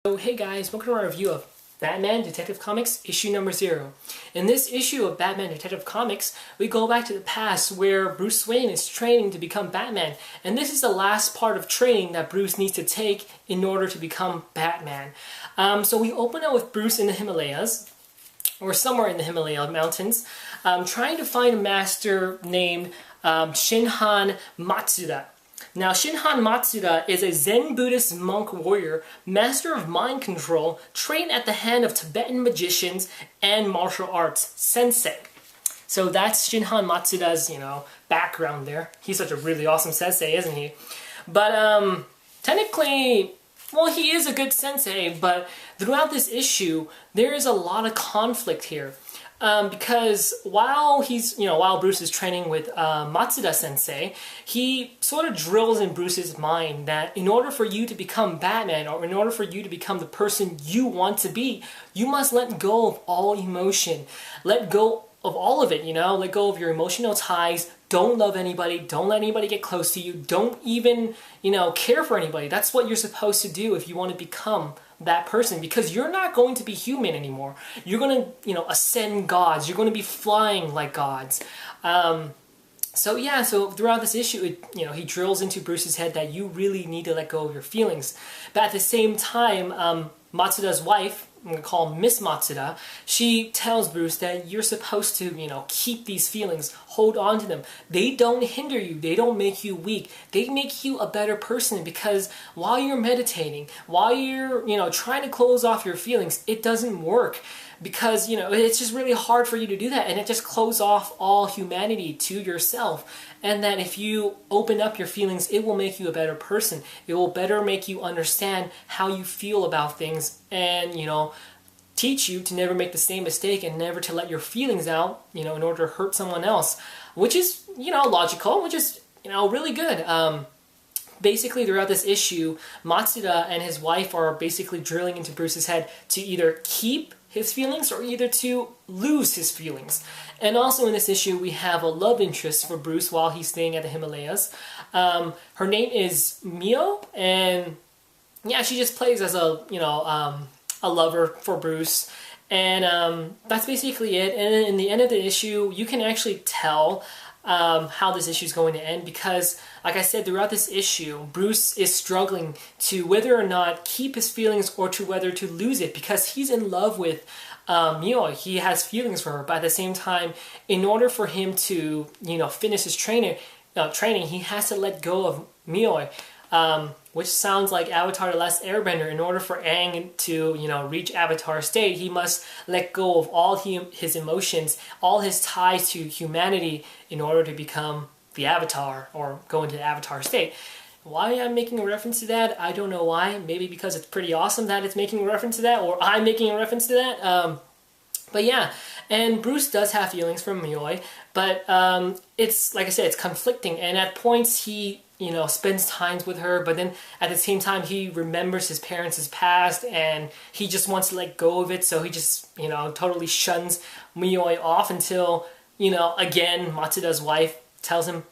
So hey guys, welcome to our review of Batman Detective Comics issue number 0. In this issue of Batman Detective Comics, we go back to the past where Bruce Wayne is training to become Batman, and this is the last part of training that Bruce needs to take in order to become Batman. So we open up with Bruce in the Himalayas, or somewhere in the Himalaya mountains, trying to find a master named Shinhan Matsuda. Now, Shinhan Matsuda is a Zen Buddhist monk warrior, master of mind control, trained at the hand of Tibetan magicians and martial arts sensei. So that's Shinhan Matsuda's, background there. He's such a really awesome sensei, isn't he? But technically, well, he is a good sensei, but throughout this issue, there is a lot of conflict here. Because while Bruce is training with Matsuda Sensei, he sort of drills in Bruce's mind that in order for you to become Batman, or in order for you to become the person you want to be, you must let go of all emotion. Let go of all of it, let go of your emotional ties. Don't love anybody. Don't let anybody get close to you. Don't even, care for anybody. That's what you're supposed to do if you want to become that person, because you're not going to be human anymore. You're going to, ascend gods. You're going to be flying like gods. So throughout this issue, he drills into Bruce's head that you really need to let go of your feelings. But at the same time, Matsuda's wife, I'm going to call Miss Matsuda, she tells Bruce that you're supposed to, keep these feelings, hold on to them. They don't hinder you. They don't make you weak. They make you a better person, because while you're meditating, while you're, trying to close off your feelings, it doesn't work. Because, it's just really hard for you to do that, and it just closes off all humanity to yourself. And that if you open up your feelings, it will make you a better person. It will better make you understand how you feel about things, and, teach you to never make the same mistake and never to let your feelings out, in order to hurt someone else. Which is, logical, which is, really good. Basically, throughout this issue, Matsuda and his wife are basically drilling into Bruce's head to either keep his feelings or either to lose his feelings. And also in this issue, we have a love interest for Bruce while he's staying at the Himalayas. Her name is Mio, and yeah, she just plays as a lover for Bruce. And that's basically it. And then in the end of the issue, you can actually tell how this issue is going to end, because, like I said, throughout this issue, Bruce is struggling to whether or not keep his feelings or to whether to lose it, because he's in love with Mio. He has feelings for her, but at the same time, in order for him to finish his training, he has to let go of Mio. Which sounds like Avatar: The Last Airbender. In order for Aang to, reach Avatar state, he must let go of all his emotions, all his ties to humanity, in order to become the Avatar, or go into the Avatar state. Why I'm making a reference to that, I don't know why. Maybe because it's pretty awesome that it's making a reference to that, or I'm making a reference to that. But yeah, and Bruce does have feelings for Mio, but it's, like I said, it's conflicting, and at points he spends time with her, but then at the same time he remembers his parents' past, and he just wants to let go of it, so he just, totally shuns Mio off until, again, Matsuda's wife tells him,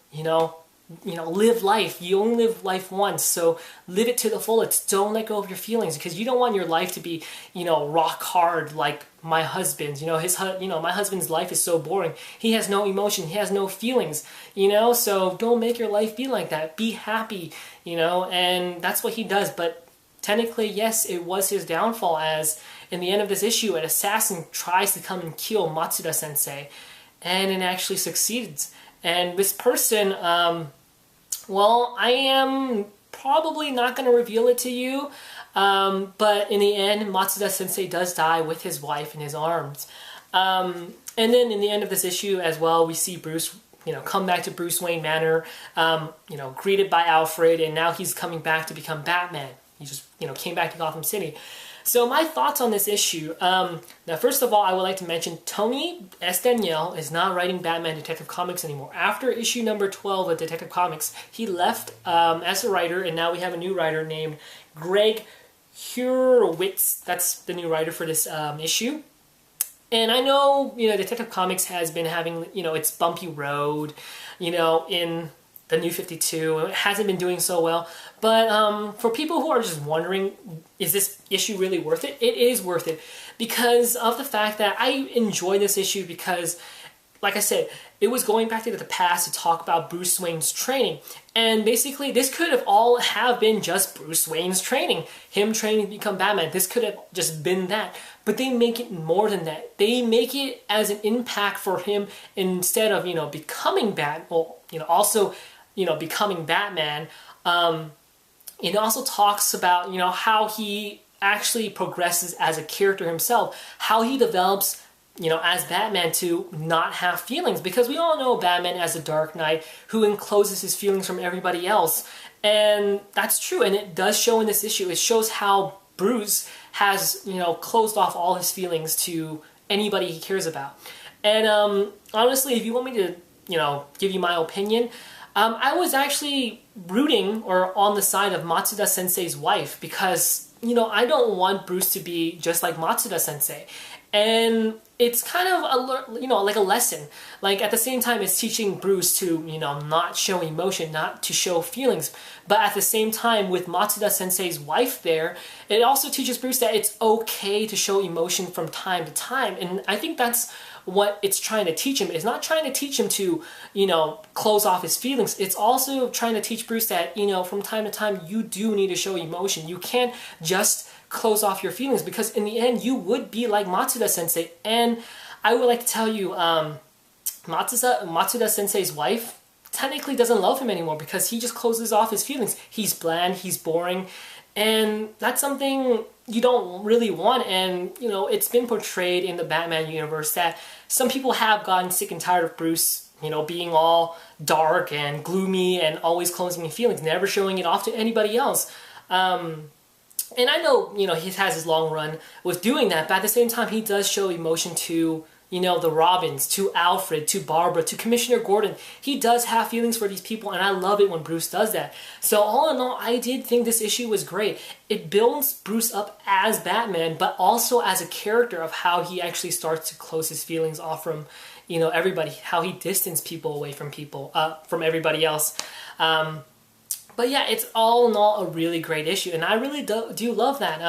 live life. You only live life once, so live it to the fullest. Don't let go of your feelings, because you don't want your life to be, rock hard like my husband's. My husband's life is so boring. He has no emotion. He has no feelings, so don't make your life be like that. Be happy, and that's what he does. But technically, yes, it was his downfall, as in the end of this issue, an assassin tries to come and kill Matsuda Sensei, and it actually succeeds. And this person, well, I am probably not going to reveal it to you, but in the end, Matsuda Sensei does die with his wife in his arms. And then in the end of this issue as well, we see Bruce, come back to Bruce Wayne Manor, greeted by Alfred, and now he's coming back to become Batman. He just, came back to Gotham City. So my thoughts on this issue. Now, first of all, I would like to mention Tony S. Daniel is not writing Batman Detective Comics anymore. After issue number 12 of Detective Comics, he left as a writer, and now we have a new writer named Greg Hurwitz. That's the new writer for this issue. And I know, Detective Comics has been having, its bumpy road, in the New 52. It hasn't been doing so well. But for people who are just wondering, is this issue really worth it? It is worth it because of the fact that I enjoy this issue because, like I said, it was going back into the past to talk about Bruce Wayne's training. And basically, this could have all have been just Bruce Wayne's training. Him training to become Batman. This could have just been that. But they make it more than that. They make it as an impact for him instead of, becoming also, becoming Batman. It also talks about, how he actually progresses as a character himself. How he develops as Batman to not have feelings, because we all know Batman as a Dark Knight who encloses his feelings from everybody else, and that's true, and it does show in this issue. It shows how Bruce has, closed off all his feelings to anybody he cares about. And honestly, if you want me to, give you my opinion, I was actually rooting or on the side of Matsuda Sensei's wife because, I don't want Bruce to be just like Matsuda Sensei. And it's kind of like a lesson. Like at the same time, it's teaching Bruce to, not show emotion, not to show feelings. But at the same time, with Matsuda Sensei's wife there, it also teaches Bruce that it's okay to show emotion from time to time. And I think that's what it's trying to teach him. It's not trying to teach him to, close off his feelings. It's also trying to teach Bruce that, from time to time, you do need to show emotion. You can't just close off your feelings, because in the end you would be like Matsuda Sensei. And I would like to tell you, Matsuda Sensei's wife technically doesn't love him anymore because he just closes off his feelings. He's bland, he's boring, and that's something you don't really want. And it's been portrayed in the Batman universe that some people have gotten sick and tired of Bruce being all dark and gloomy and always closing his feelings, never showing it off to anybody else. And I know, he has his long run with doing that, but at the same time, he does show emotion to, the Robins, to Alfred, to Barbara, to Commissioner Gordon. He does have feelings for these people, and I love it when Bruce does that. So all in all, I did think this issue was great. It builds Bruce up as Batman, but also as a character of how he actually starts to close his feelings off from, everybody, how he distanced people away from from everybody else. But yeah, it's all in all a really great issue, and I really do love that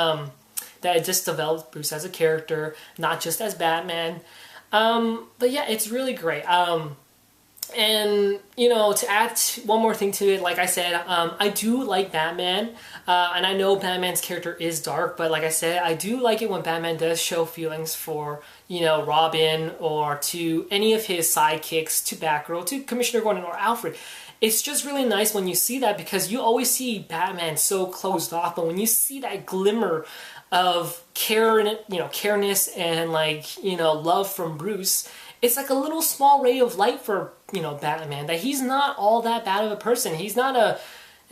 that it just develops Bruce as a character, not just as Batman. But yeah, it's really great. And to add one more thing to it, like I said, I do like Batman, and I know Batman's character is dark, but like I said, I do like it when Batman does show feelings for, Robin, or to any of his sidekicks, to Batgirl, to Commissioner Gordon, or Alfred. It's just really nice when you see that, because you always see Batman so closed off, but when you see that glimmer of careness and love from Bruce, it's like a little small ray of light for, Batman, that he's not all that bad of a person. He's not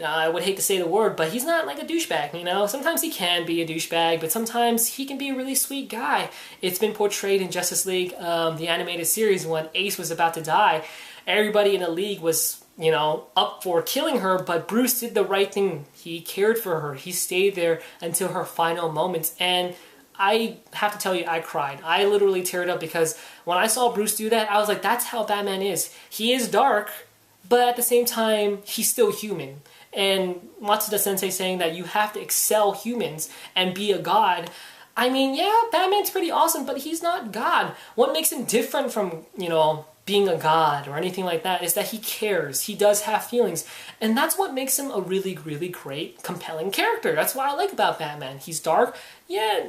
I would hate to say the word, but he's not like a douchebag, Sometimes he can be a douchebag, but sometimes he can be a really sweet guy. It's been portrayed in Justice League, the animated series, when Ace was about to die. Everybody in the league was, up for killing her, but Bruce did the right thing. He cared for her. He stayed there until her final moments, and I have to tell you, I cried. I literally teared up, because when I saw Bruce do that, I was like, that's how Batman is. He is dark, but at the same time, he's still human. And Matsuda Sensei saying that you have to excel humans and be a god. I mean, yeah, Batman's pretty awesome, but he's not God. What makes him different from, being a god or anything like that is that he cares. He does have feelings. And that's what makes him a really, really great, compelling character. That's what I like about Batman. He's dark. Yeah,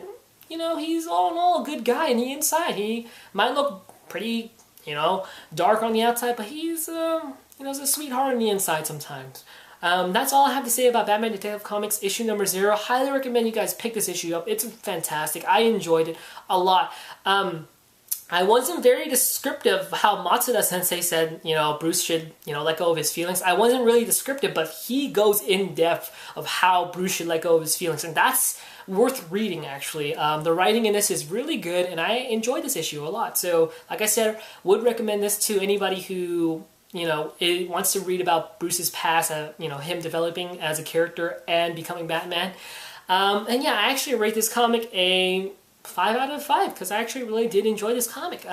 he's all in all a good guy on the inside. He might look pretty, dark on the outside, but he's, a sweetheart on the inside sometimes. That's all I have to say about Batman Detective Comics issue number 0. Highly recommend you guys pick this issue up. It's fantastic. I enjoyed it a lot. I wasn't very descriptive of how Matsuda Sensei said, Bruce should, let go of his feelings. I wasn't really descriptive, but he goes in depth of how Bruce should let go of his feelings, and that's worth reading, actually. The writing in this is really good, and I enjoyed this issue a lot. So, like I said, would recommend this to anybody who, wants to read about Bruce's past, him developing as a character and becoming Batman. And yeah, I actually rate this comic a 5 out of 5, because I actually really did enjoy this comic.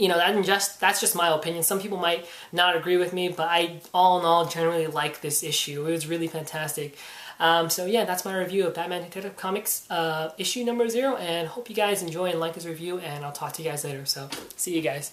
you know, that's just my opinion. Some people might not agree with me, but I, all in all, generally like this issue. It was really fantastic. So yeah, that's my review of Batman Detective Comics issue number 0, and hope you guys enjoy and like this review, and I'll talk to you guys later. So see you guys.